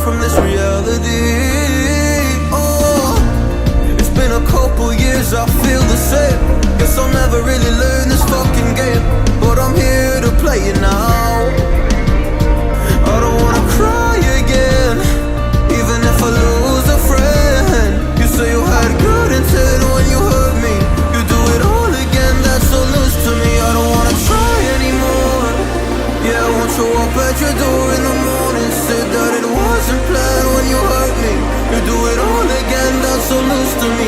from this reality. Oh, it's been a couple years, I feel the same. Guess I'll never really learn this fucking game, but I'm here to play it now. I don't wanna cry again, even if I lose a friend. You say you had good intent when you hurt me. You do it all again, that's so loose to me. I don't wanna try anymore. Yeah, I won't show up at your door in the morning. Said that it wasn't planned when you hurt me. You do it all again, that's so loose to me.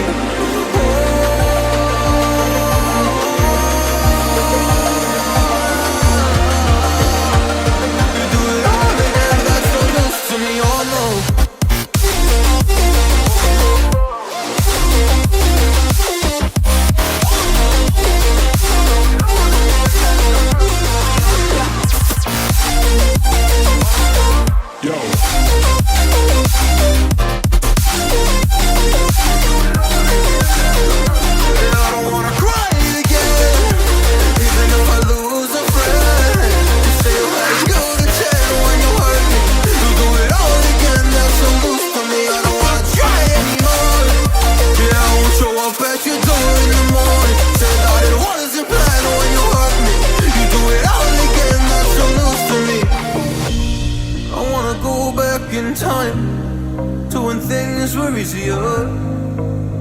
In time to when things were easier,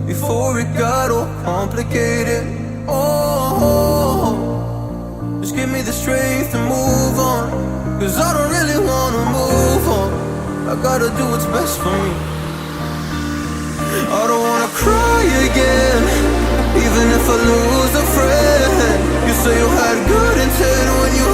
before it got all complicated. Oh, just give me the strength to move on, cause I don't really wanna move on. I gotta do what's best for me. I don't wanna cry again, even if I lose a friend. You say you had good intent when you